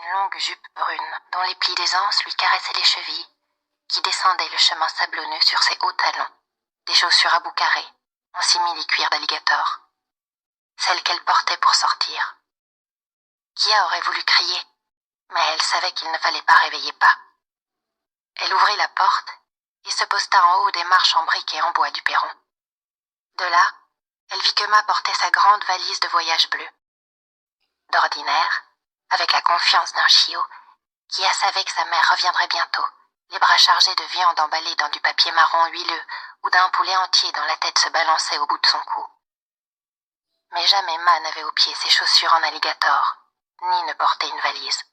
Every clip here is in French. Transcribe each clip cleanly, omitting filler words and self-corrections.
une longue jupe brune dont les plis d'aisance lui caressaient les chevilles, qui descendait le chemin sablonneux sur ses hauts talons, des chaussures à bout carré, en simili-cuir d'alligator, celles qu'elle portait pour sortir. Kia aurait voulu crier, mais elle savait qu'il ne fallait pas réveiller pas. Elle ouvrit la porte et se posta en haut des marches en briques et en bois du perron. De là, elle vit que Ma portait sa grande valise de voyage bleue. D'ordinaire, avec la confiance d'un chiot, Kia savait que sa mère reviendrait bientôt, les bras chargés de viande emballée dans du papier marron huileux ou d'un poulet entier dont la tête se balançait au bout de son cou. Mais jamais Ma n'avait aux pieds ses chaussures en alligator, ni ne portait une valise.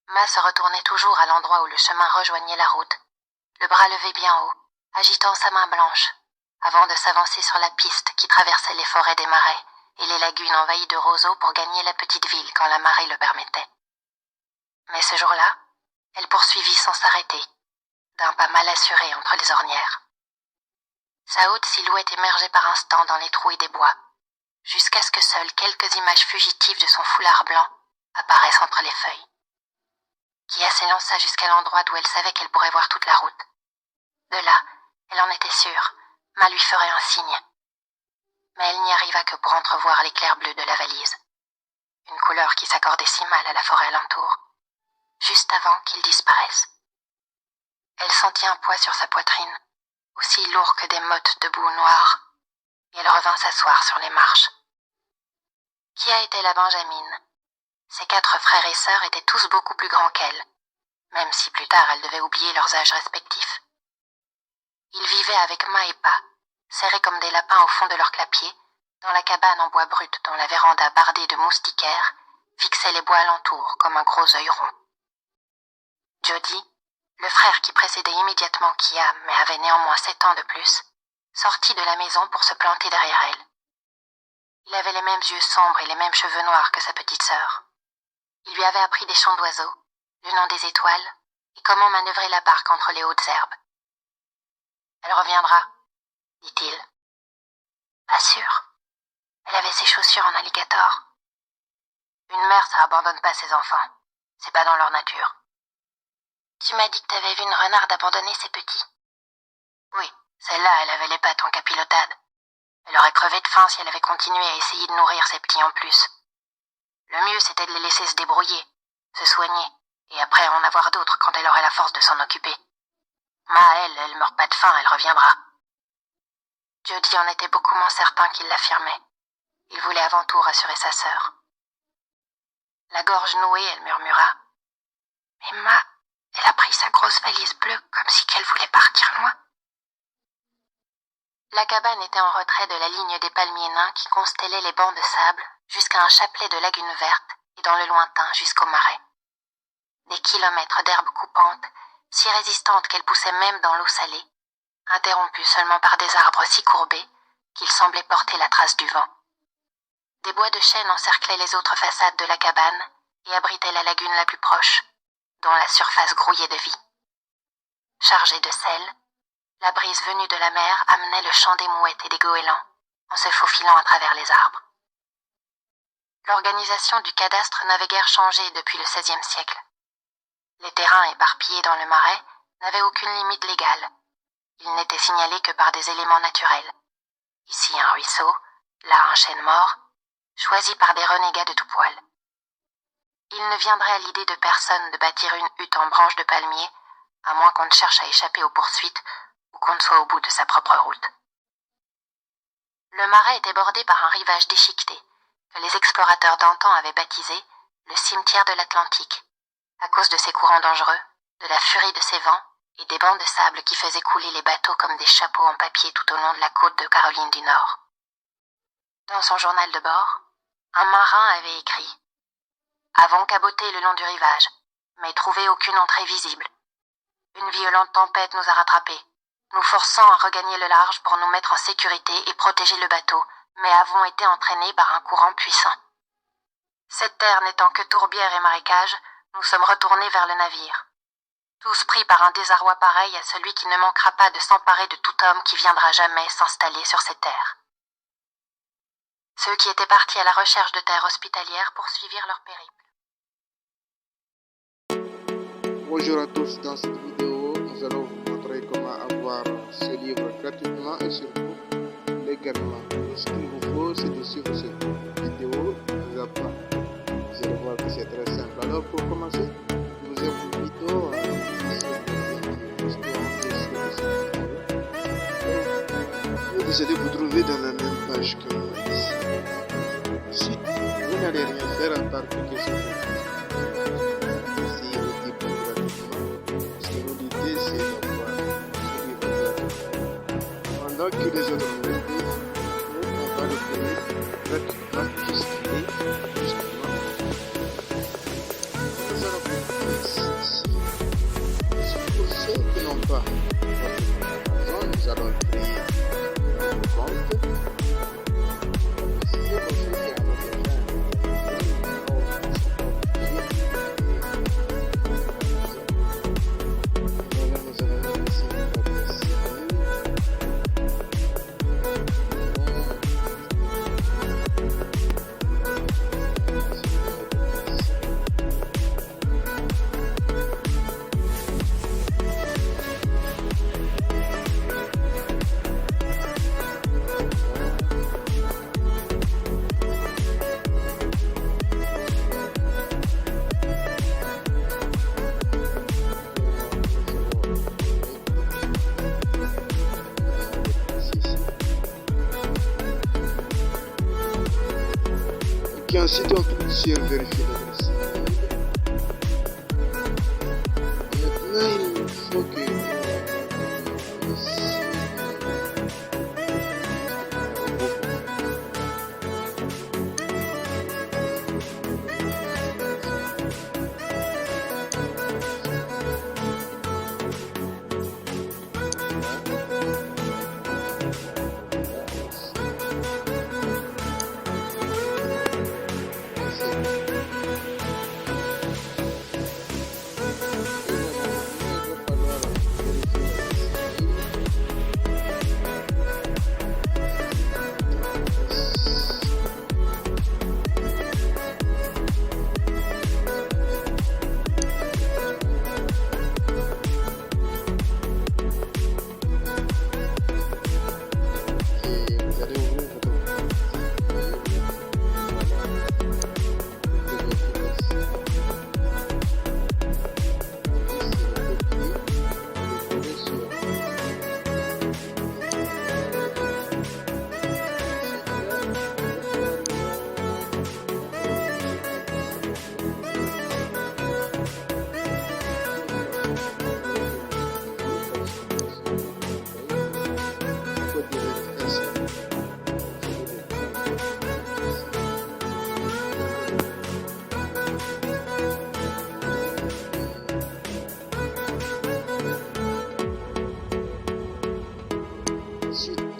Ma se retournait toujours à l'endroit où le chemin rejoignait la route, le bras levé bien haut, agitant sa main blanche, avant de s'avancer sur la piste qui traversait les forêts des marais et les lagunes envahies de roseaux pour gagner la petite ville quand la marée le permettait. Mais ce jour-là, elle poursuivit sans s'arrêter, d'un pas mal assuré entre les ornières. Sa haute silhouette émergeait par instants dans les trouilles des bois, jusqu'à ce que seules quelques images fugitives de son foulard blanc apparaissent entre les feuilles. Kia s'élança jusqu'à l'endroit d'où elle savait qu'elle pourrait voir toute la route. De là, elle en était sûre, Ma lui ferait un signe. Mais elle n'y arriva que pour entrevoir l'éclair bleu de la valise, une couleur qui s'accordait si mal à la forêt alentour, juste avant qu'il disparaisse. Elle sentit un poids sur sa poitrine, aussi lourd que des mottes de boue noire, et elle revint s'asseoir sur les marches. Kia était la Benjamine. Ses 4 frères et sœurs étaient tous beaucoup plus grands qu'elle, même si plus tard elle devait oublier leurs âges respectifs. Ils vivaient avec Ma et Pa, serrés comme des lapins au fond de leur clapier, dans la cabane en bois brut dont la véranda bardée de moustiquaires fixait les bois alentour comme un gros œil rond. Jody, le frère qui précédait immédiatement Kia mais avait néanmoins 7 ans de plus, sortit de la maison pour se planter derrière elle. Il avait les mêmes yeux sombres et les mêmes cheveux noirs que sa petite sœur. Il lui avait appris des chants d'oiseaux, le nom des étoiles et comment manœuvrer la barque entre les hautes herbes. « Elle reviendra, dit-il. Pas sûr. Elle avait ses chaussures en alligator. Une mère, ça abandonne pas ses enfants. C'est pas dans leur nature. Tu m'as dit que t'avais vu une renarde abandonner ses petits. Oui, celle-là, elle avait les pattes en capilotade. Elle aurait crevé de faim si elle avait continué à essayer de nourrir ses petits en plus. Le mieux, c'était de les laisser se débrouiller, se soigner, et après en avoir d'autres quand elle aurait la force de s'en occuper. Ma, elle meurt pas de faim, elle reviendra. Jody en était beaucoup moins certain qu'il l'affirmait. Il voulait avant tout rassurer sa sœur. La gorge nouée, elle murmura. Mais Ma, elle a pris sa grosse valise bleue comme si qu'elle voulait partir loin. La cabane était en retrait de la ligne des palmiers nains qui constellaient les bancs de sable jusqu'à un chapelet de lagunes vertes et dans le lointain jusqu'au marais. Des kilomètres d'herbes coupantes, si résistantes qu'elles poussaient même dans l'eau salée, interrompues seulement par des arbres si courbés qu'ils semblaient porter la trace du vent. Des bois de chêne encerclaient les autres façades de la cabane et abritaient la lagune la plus proche, dont la surface grouillait de vie. Chargée de sel, la brise venue de la mer amenait le chant des mouettes et des goélands en se faufilant à travers les arbres. L'organisation du cadastre n'avait guère changé depuis le XVIe siècle. Les terrains éparpillés dans le marais n'avaient aucune limite légale. Ils n'étaient signalés que par des éléments naturels. Ici un ruisseau, là un chêne mort, choisi par des renégats de tout poil. Il ne viendrait à l'idée de personne de bâtir une hutte en branches de palmier, à moins qu'on ne cherche à échapper aux poursuites ou qu'on ne soit au bout de sa propre route. Le marais était bordé par un rivage déchiqueté, que les explorateurs d'antan avaient baptisé le cimetière de l'Atlantique, à cause de ses courants dangereux, de la furie de ses vents et des bancs de sable qui faisaient couler les bateaux comme des chapeaux en papier tout au long de la côte de Caroline du Nord. Dans son journal de bord, un marin avait écrit « Avons caboté le long du rivage, mais trouvé aucune entrée visible. Une violente tempête nous a rattrapés, nous forçant à regagner le large pour nous mettre en sécurité et protéger le bateau, mais avons été entraînés par un courant puissant. Cette terre n'étant que tourbière et marécage, nous sommes retournés vers le navire. Tous pris par un désarroi pareil à celui qui ne manquera pas de s'emparer de tout homme qui viendra jamais s'installer sur ces terres. » Ceux qui étaient partis à la recherche de terres hospitalières poursuivirent leur périple. Bonjour à tous, dans cette vidéo, nous allons vous montrer comment avoir ce livre gratuitement et surtout légalement. Ce qu'il vous faut, c'est de suivre cette vidéo. Vous allez voir que c'est très simple. Alors pour commencer, je vous invite à vous allez vous trouver dans la même page que moi ici. Si vous n'allez rien faire à part cliquer sur le pendant que les autres le font, on va le faire gratuitement puisqu'il est justement. Nous allons faire ici. Pour ceux qui n'ont pas Amazon, nous allons créer un compte. Si pour ceux qui en ont déjà et ensuite on clique sur vérifier l'adresse email. Maintenant il faut que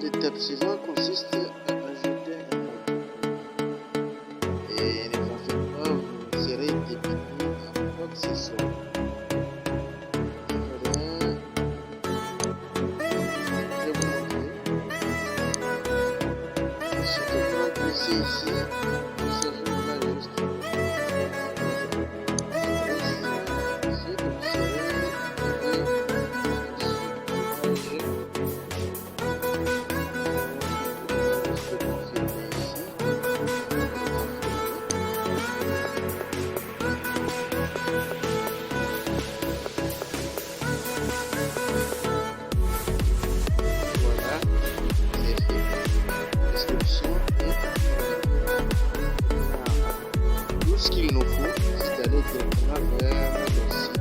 l'étape suivante consiste à ajouter un mot. Et ne vous faites pas, vous serez débité à quoi que ce soit. Voilà. Je vais vous montrer. Ensuite, on va glisser ici. Il s'agit de là juste. Ensuite, vous serez ce qu'il nous faut, c'est d'aller directement vers le site.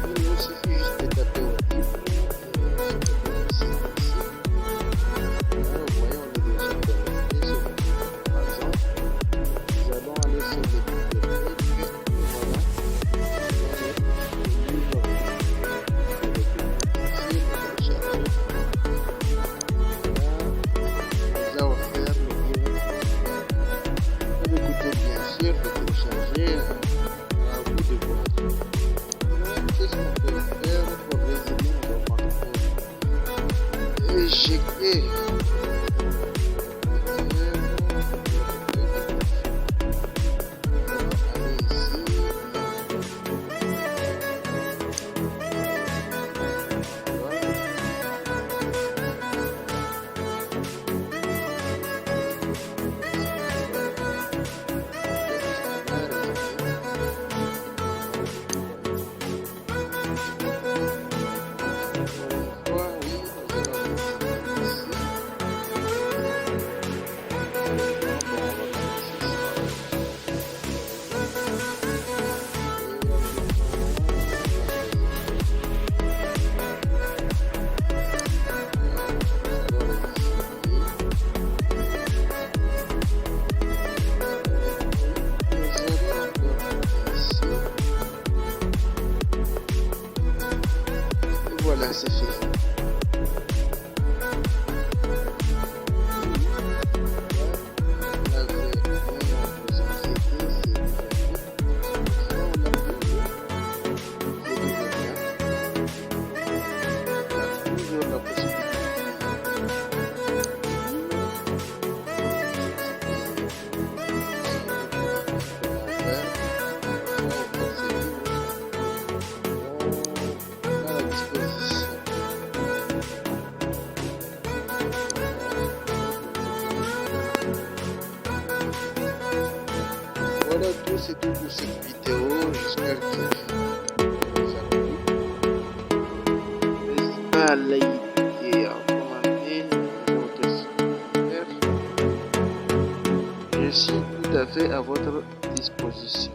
Il nous suffit juste de taper au livre et c'est ici. Là, vous voyez, on est déjà connecté sur par exemple. Nous allons aller sur les bibliothèques et voilà. Éjecter. pour cette vidéo. J'espère que vous a plu. N'hésitez pas à liker, à commenter votre commentaire. Je suis tout à fait à votre disposition.